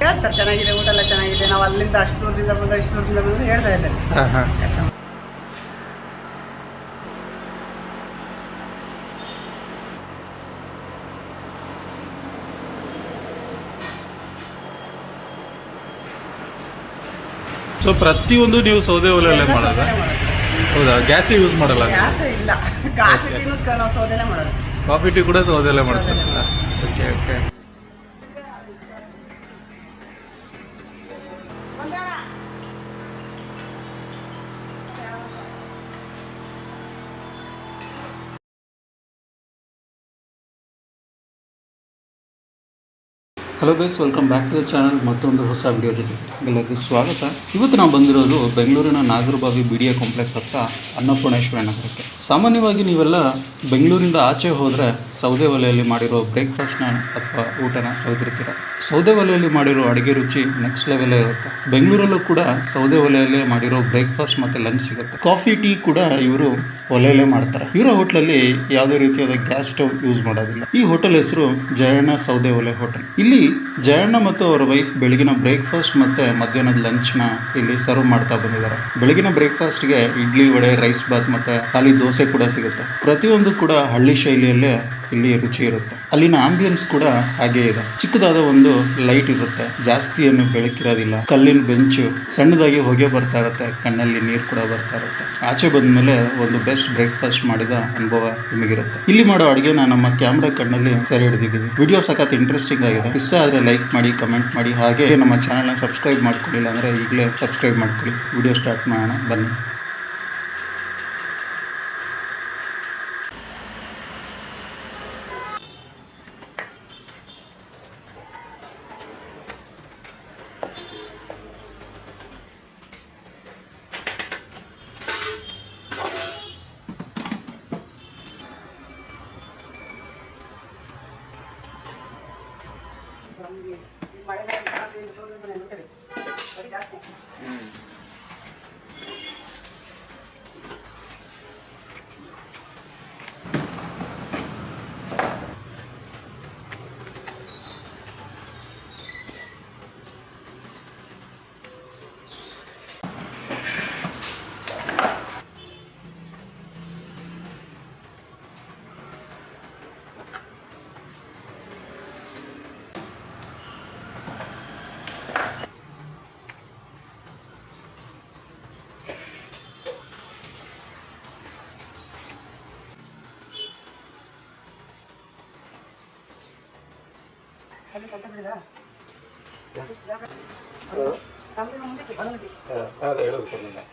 ಹೇಳ್ತಾರೆ ಚೆನ್ನಾಗಿದೆ, ಊಟ ಎಲ್ಲ ಚೆನ್ನಾಗಿದೆ, ನಾವು ಅಲ್ಲಿಂದ ಅಷ್ಟು ದೂರದಿಂದ ಬಂದ ಇಷ್ಟು ದೂರದಿಂದ ಬಂದು ಹೇಳ್ತಾ ಇದ್ದಾರೆ ಕಸ್ಟಮರ್. ಸೊ ಪ್ರತಿಯೊಂದು ನೀವು ಸೌದೆ ಒಲೆಯಲ್ಲೇ ಮಾಡೋದಾ? ಹೌದಾ? ಗ್ಯಾಸ್ ಯೂಸ್ ಮಾಡಲ್ಲ? ಗ್ಯಾಸ್ ಇಲ್ಲ, ಕಾಫಿ ಟೀನು ನಾವು ಸೌದೆನೇ ಮಾಡೋದು. ಕಾಫಿ ಟೀ ಕೂಡ ಸೌದೆಯಲ್ಲೇ ಮಾಡ್ತಾರಲ್ಲ? Okay okay. Hello guys, welcome back to the channel. ಮತ್ತೊಂದು ಹೊಸ ವಿಡಿಯೋ ಜೊತೆ ಎಲ್ಲರಿಗೂ ಸ್ವಾಗತ. ಇವತ್ತು ನಾವು ಬಂದಿರೋದು ಬೆಂಗಳೂರಿನ Nagarbhavi B D A complex ಹತ್ರ ಅನ್ನಪೂರ್ಣೇಶ್ವರಿ ನಗರಕ್ಕೆ. ಸಾಮಾನ್ಯವಾಗಿ ನೀವೆಲ್ಲ ಬೆಂಗಳೂರಿಂದ ಆಚೆ ಹೋದರೆ ಸೌದೆ ಒಲೆಯಲ್ಲಿ ಮಾಡಿರೋ ಬ್ರೇಕ್ಫಾಸ್ಟ್ನ ಅಥವಾ ಊಟನ ಸೌದಿರ್ತೀರ. ಸೌದೆ ಒಲೆಯಲ್ಲಿ ಮಾಡಿರೋ ಅಡುಗೆ ರುಚಿ ನೆಕ್ಸ್ಟ್ ಲೆವೆಲೇ ಇರುತ್ತೆ. ಬೆಂಗಳೂರಲ್ಲೂ ಕೂಡ ಸೌದೆ ಒಲೆಯಲ್ಲೇ ಮಾಡಿರೋ ಬ್ರೇಕ್ಫಾಸ್ಟ್ ಮತ್ತು ಲಂಚ್ ಸಿಗುತ್ತೆ. ಕಾಫಿ ಟೀ ಕೂಡ ಇವರು ಒಲೆಯಲ್ಲೇ ಮಾಡ್ತಾರೆ. ಇವರ ಹೋಟ್ಲಲ್ಲಿ ಯಾವುದೇ ರೀತಿಯಾದ ಗ್ಯಾಸ್ ಸ್ಟವ್ ಯೂಸ್ ಮಾಡೋದಿಲ್ಲ. ಈ ಹೋಟೆಲ್ ಹೆಸರು ಜಯಣ್ಣ ಸೌದೆ ಒಲೆ ಹೋಟೆಲ್. ಇಲ್ಲಿ ಜಯಣ್ಣ ಮತ್ತು ಅವರ ವೈಫ್ ಬೆಳಗಿನ ಬ್ರೇಕ್ಫಾಸ್ಟ್ ಮತ್ತು ಮಧ್ಯಾಹ್ನದ ಲಂಚ್ನ ಇಲ್ಲಿ ಸರ್ವ್ ಮಾಡ್ತಾ ಬಂದಿದ್ದಾರೆ. ಬೆಳಗಿನ ಬ್ರೇಕ್ಫಾಸ್ಟ್ಗೆ ಇಡ್ಲಿ, ವಡೆ, ರೈಸ್ ಬಾತ್ ಮತ್ತು ಖಾಲಿ ದೋಸೆ ಕೂಡ ಸಿಗುತ್ತೆ. ಪ್ರತಿಯೊಂದು ಕೂಡ ಹಳ್ಳಿ ಶೈಲಿಯಲ್ಲೇ ಇಲ್ಲಿ ರುಚಿ ಇರುತ್ತೆ. ಅಲ್ಲಿನ ಆಂಬಿಯನ್ಸ್ ಕೂಡ ಹಾಗೇ ಇದೆ. ಚಿಕ್ಕದಾದ ಒಂದು ಲೈಟ್ ಇರುತ್ತೆ, ಜಾಸ್ತಿ ಏನು ಬೆಳಕಿರೋದಿಲ್ಲ. ಕಲ್ಲಿನ ಬೆಂಚು, ಸಣ್ಣದಾಗಿ ಹೊಗೆ ಬರ್ತಾ ಇರುತ್ತೆ, ಕಣ್ಣಲ್ಲಿ ನೀರು ಕೂಡ ಬರ್ತಾ ಇರುತ್ತೆ. ಆಚೆ ಬಂದ್ಮೇಲೆ ಒಂದು ಬೆಸ್ಟ್ ಬ್ರೇಕ್ಫಾಸ್ಟ್ ಮಾಡಿದ ಅನುಭವ ನಿಮಗಿರುತ್ತೆ. ಇಲ್ಲಿ ಮಾಡೋ ಅಡುಗೆನ ನಮ್ಮ ಕ್ಯಾಮ್ರಾ ಕಣ್ಣಲ್ಲಿ ಸೆರೆ ಹಿಡಿದಿದ್ದೀವಿ. ವಿಡಿಯೋ ಸಖತ್ ಇಂಟ್ರೆಸ್ಟಿಂಗ್ ಆಗಿದೆ. ಇಷ್ಟ ಆದರೆ ಲೈಕ್ ಮಾಡಿ, ಕಮೆಂಟ್ ಮಾಡಿ, ಹಾಗೆ ನಮ್ಮ ಚಾನಲ್ನ ಸಬ್ಸ್ಕ್ರೈಬ್ ಮಾಡ್ಕೊಳ್ಳಿಲ್ಲ ಅಂದರೆ ಈಗಲೇ ಸಬ್ಸ್ಕ್ರೈಬ್ ಮಾಡ್ಕೊಳ್ಳಿ. ವಿಡಿಯೋ ಸ್ಟಾರ್ಟ್ ಮಾಡೋಣ ಬನ್ನಿ. ಅದೇ ಹೇಳೋದು ಸರ್ ನಿನ್ನೆ.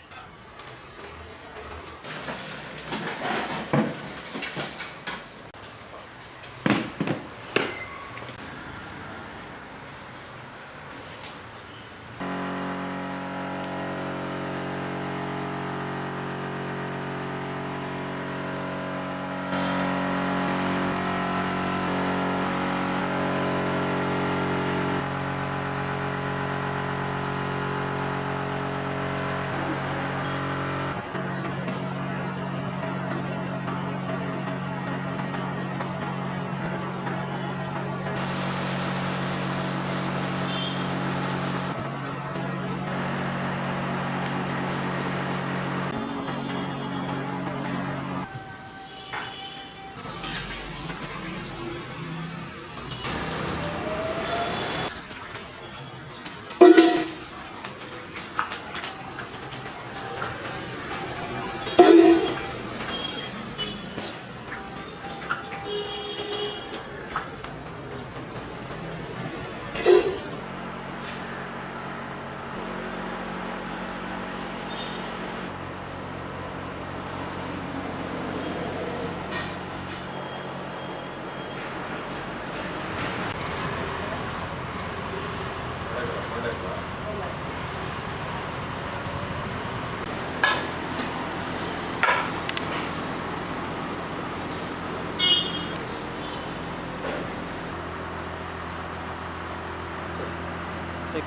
ಅಮ್ಮ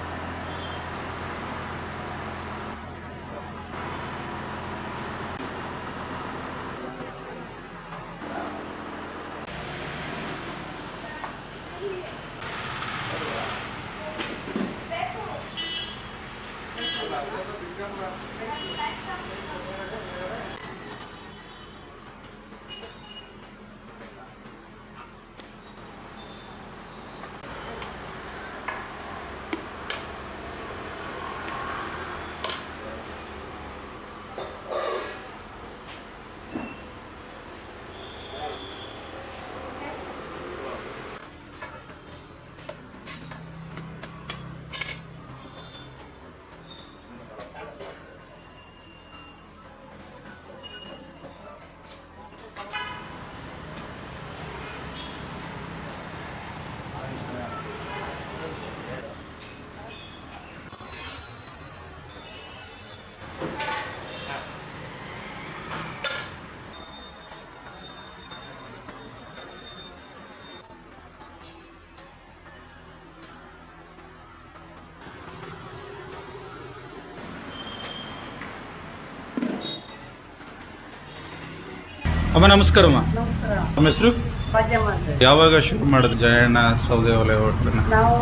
ನಮಸ್ಕಾರಮ್ಮ. ನಮಸ್ಕಾರ. ನಮ್ಮ ಹೆಸರು? ಭಾಗ್ಯಮ್ಮ ಅಂತ. ಯಾವಾಗ ಶುರು ಮಾಡಿದ್ರು ಜಯಣ್ಣ ಸೌದೆ ಒಲೆ ಹೋಟ್ಲನ್ನ? ನಾವು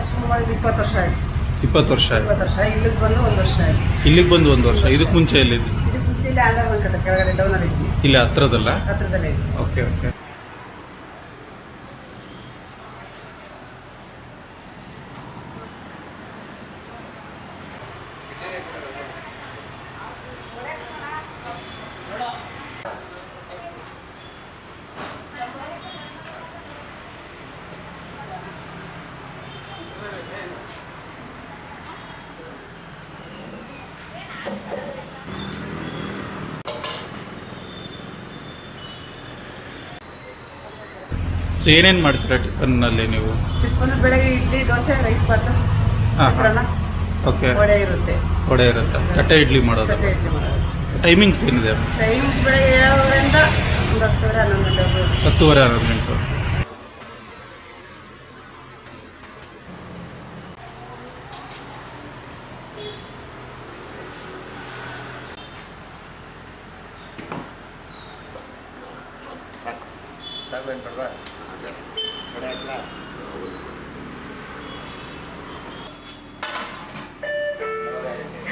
ಶುರು ಮಾಡಿದ 20 ವರ್ಷ ಆಯ್ತು. 20 ವರ್ಷ ಆಯ್ತು. 20 ವರ್ಷ. ಇಲ್ಲಿಗೆ ಬಂದು 1 ವರ್ಷ ಆಯ್ತು. ಇಲ್ಲಿಗೆ ಬಂದು 1 ವರ್ಷ. ಇದಕ್ಕೆ ಮುಂಚೆ ಎಲ್ಲಿದ್ವಿ? ಇದಕ್ಕೆ ಮುಂಚೆ ಇಲ್ಲಿ ಆಂಧ್ರ ಬಂಕದ ಕೆಳಗಡೆ ಡೌನಲ್ಲಿ ಇದ್ವಿ. ಇಲ್ಲಿ ಹತ್ರದಲ್ಲ? ಹತ್ರದಲ್ಲೇ ಇದ್ವಿ. Okay okay. ಸೊ ಏನೇನು ಮಾಡ್ತೀರಾ ಟಿಫನ್ನಲ್ಲಿ ನೀವು? ಟಿಫನ್ ಬೆಳಗ್ಗೆ ಇಡ್ಲಿ, ದೋಸೆ, ರೈಸ್ ಬಾತ್, ಹಾಂ ಚಿತ್ರಾನ್ನ, ಓಕೆ. ವಡೆ ಇರುತ್ತೆ. ವಡೆ ಇರುತ್ತೆ. ತಟ್ಟೆ ಇಡ್ಲಿ ಮಾಡೋದು. ತಟ್ಟೆ ಇಡ್ಲಿ ಮಾಡೋದು. ಟೈಮಿಂಗ್ಸ್ ಏನಿದೆ? ಟೈಮಿಂಗ್ಸ್ ಬೆಳಗ್ಗೆ 7:30 ಒಂದು 10:30 11 ಗಂಟೆ. 10:30 11 ಗಂಟೆ. ಸಾಕು ಏನು ಪಡ್ವಾ ಕಡೆ ಹಾಕ್ಲಾ?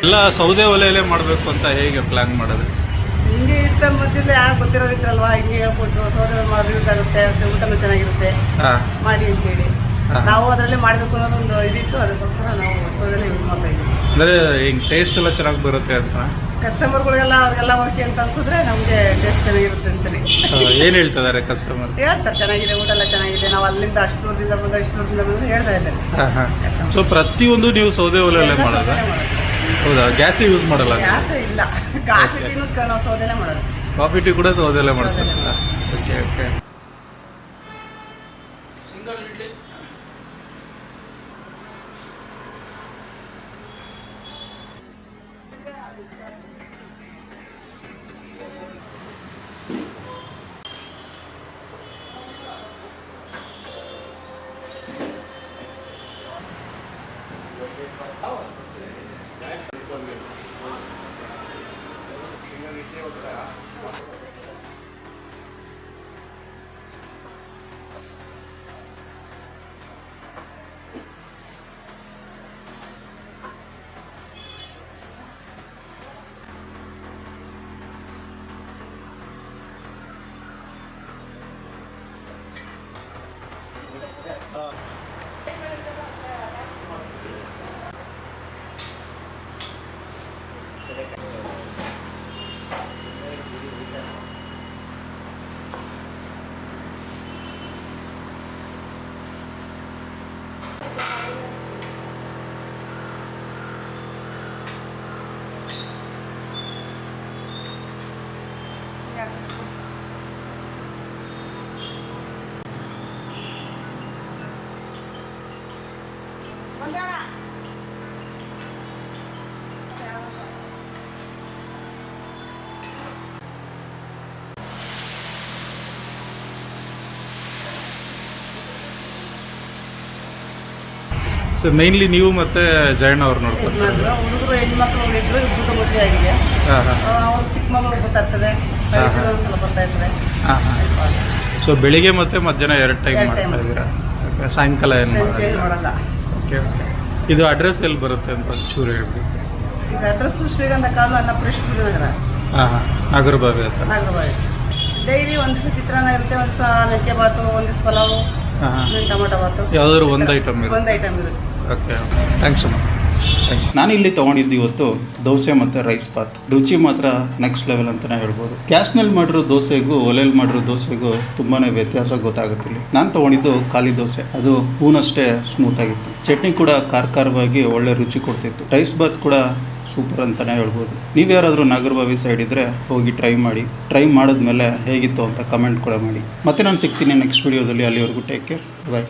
ಎಲ್ಲ ಸೌದೆ ಒಲೆಯಲ್ಲೇ ಮಾಡಬೇಕು ಅಂತ ಹೇಗೆ ಪ್ಲಾನ್ ಮಾಡೋದು? ಹಿಂಗೆ ಇರ್ತ ಮೊದಲು ಯಾರು ಗೊತ್ತಿರೋದಿದ್ರಲ್ವಾ, ಹಿಂಗೆ ಹೇಳ್ಕೊಟ್ರು ಸೋದರ ಮಾಡೋದು ಯೂಸ್ ಆಗುತ್ತೆ, ಊಟನೂ ಚೆನ್ನಾಗಿರುತ್ತೆ ಹಾಂ ಮಾಡಿ ಅಂತ ಹೇಳಿ ಹಾ. ನಾವು ಅದರಲ್ಲೇ ಮಾಡಬೇಕು ಅನ್ನೋದೊಂದು ಇದಿತ್ತು. ಅದಕ್ಕೋಸ್ಕರ ನಾವು ಸೋದಲ್ಲೇ ಯೂಸ್ ಮಾಡ್ತಾ ಇದ್ದೀವಿ. ಅಂದರೆ ಹಿಂಗೆ ಟೇಸ್ಟ್ ಎಲ್ಲ ಚೆನ್ನಾಗಿ ಬರುತ್ತೆ ಅಂತ ಕಸ್ಟಮರ್ಗಳಿಗೆಲ್ಲ ಅವ್ರಿಗೆಲ್ಲ ಓಕೆ ಅಂತ ಅನ್ಸಿದ್ರೆ ನಮಗೆ ಟೇಸ್ಟ್ ಚೆನ್ನಾಗಿರುತ್ತೆ ಅಂತಲೇ ಏನು ಹೇಳ್ತಿದ್ದಾರೆ ಕಸ್ಟಮರ್? ಹೇಳ್ತಾರೆ ಚೆನ್ನಾಗಿದೆ, ಊಟ ಎಲ್ಲ ಚೆನ್ನಾಗಿದೆ, ನಾವು ಅಲ್ಲಿಂದ ಅಷ್ಟು ದೂರದಿಂದ ಬಂದು ಇಷ್ಟು ದೂರದಿಂದ ಬಂದು ಹೇಳ್ತಾ ಇದ್ದಾರೆ. ಹಾಂ ಹಾಂ. ಸೊ ಪ್ರತಿಯೊಂದು ನೀವು ಸೌದೆ ಒಲೆಯಲ್ಲೇ ಮಾಡೋದಾ? ಹೌದಾ? ಗ್ಯಾಸ್ ಯೂಸ್ ಮಾಡಲ್ಲ? ಗ್ಯಾಸ್ ಇಲ್ಲ. ಕಾಫಿ ಟೀನು ನಾವು ಸೌದೆಲ್ಲೇ ಮಾಡೋದು. ಕಾಫಿ ಟೀ ಕೂಡ ಸೌದೆಲ್ಲೇ ಮಾಡ್ತಾರಲ್ಲ? Okay okay. ಸೊ ಮೇನ್ಲಿ ನೀವು ಮತ್ತೆ ಜಯಣ್ಣ ಅವ್ರು ನೋಡ್ತಾರೆ. ಹುಡುಗರು ಹೆಣ್ಮಕ್ಳು ಇದ್ರು ಇಬ್ಬರು ಮದುವೆ ಆಗಿದೆ. ಹಾಂ ಹಾಂ ಅವ್ರು ಚಿಕ್ಕ ಮಗಳು ಗೊತ್ತಾಗ್ತದೆ, ಸ್ವಲ್ಪ ಬರ್ತಾ ಇರ್ತದೆ. ಹಾಂ ಹಾಂ. ಸೊ ಬೆಳಿಗ್ಗೆ ಮತ್ತು ಮಧ್ಯಾಹ್ನ 2 ಟೈಮ್ ಎರಡು time ಮಾಡ್ತಾ ಇದ್ದೀರಾ? ಓಕೆ. ಸಾಯಂಕಾಲ ಏನು ಸಂಜೆ ನೋಡಲ್ಲ. Okay okay. ಇದು ಅಡ್ರೆಸ್ ಎಲ್ಲಿ ಬರುತ್ತೆ ಅಂತ ಚೂರು ಹೇಳ್ಬೇಕು. ಈಗ ಅಡ್ರೆಸ್ ಶ್ರೀಗಂಧ ಕಾಲು ಅನ್ನಪುರ ನಗರ, ಹಾಂ ಹಾಂ. ನಾಗರಬಾವಿ ಹತ್ರ. ನಾಗರಬಾವಿ. ಡೈಲಿ ಒಂದು ದಿವಸ ಚಿತ್ರಾನ್ನ ಇರುತ್ತೆ, ಒಂದು ದಿವಸ ಮೆಂತ್ಯ ಬಾತು, ಒಂದು ದಿವಸ ಪಲಾವು, ಹಾಂ ಹಾಂ. ಟೊಮೊಟೊ ಬಾತು, ಯಾವುದಾದ್ರು ಒಂದು ಐಟಮ್ ಇರುತ್ತೆ. ಒಂದು ಐಟಮ್ ಇರುತ್ತೆ. ಓಕೆ ಥ್ಯಾಂಕ್ಸ್ ಅಮ್ಮ. Thank you. ನಾನಿಲ್ಲಿ ತೊಗೊಂಡಿದ್ದು ಇವತ್ತು ದೋಸೆ ಮತ್ತು ರೈಸ್ ಬಾತ್. ರುಚಿ ಮಾತ್ರ ನೆಕ್ಸ್ಟ್ ಲೆವೆಲ್ ಅಂತಲೇ ಹೇಳ್ಬೋದು. ಗ್ಯಾಸ್ನಲ್ಲಿ ಮಾಡಿರೋ ದೋಸೆಗೂ ಒಲೆಯಲ್ಲಿ ಮಾಡಿರೋ ದೋಸೆಗೂ ತುಂಬಾ ವ್ಯತ್ಯಾಸ ಗೊತ್ತಾಗುತ್ತಿಲ್ಲ. ನಾನು ತೊಗೊಂಡಿದ್ದು ಖಾಲಿ ದೋಸೆ, ಅದು ಹೂನಷ್ಟೇ ಸ್ಮೂತ್ ಆಗಿತ್ತು. ಚಟ್ನಿ ಕೂಡ ಖಾರವಾಗಿ ಒಳ್ಳೆ ರುಚಿ ಕೊಡ್ತಿತ್ತು. ರೈಸ್ ಬಾತ್ ಕೂಡ ಸೂಪರ್ ಅಂತಲೇ ಹೇಳ್ಬೋದು. ನೀವು ಯಾರಾದರೂ ನಾಗರಬಾವಿ ಸೈಡ್ ಇದ್ದರೆ ಹೋಗಿ ಟ್ರೈ ಮಾಡಿ. ಟ್ರೈ ಮಾಡಿದ್ಮೇಲೆ ಹೇಗಿತ್ತು ಅಂತ ಕಮೆಂಟ್ ಕೂಡ ಮಾಡಿ. ಮತ್ತೆ ನಾನು ಸಿಗ್ತೀನಿ ನೆಕ್ಸ್ಟ್ ವಿಡಿಯೋದಲ್ಲಿ. ಅಲ್ಲಿವರೆಗೂ ಟೇಕ್ ಕೇರ್, ಬಾಯ್.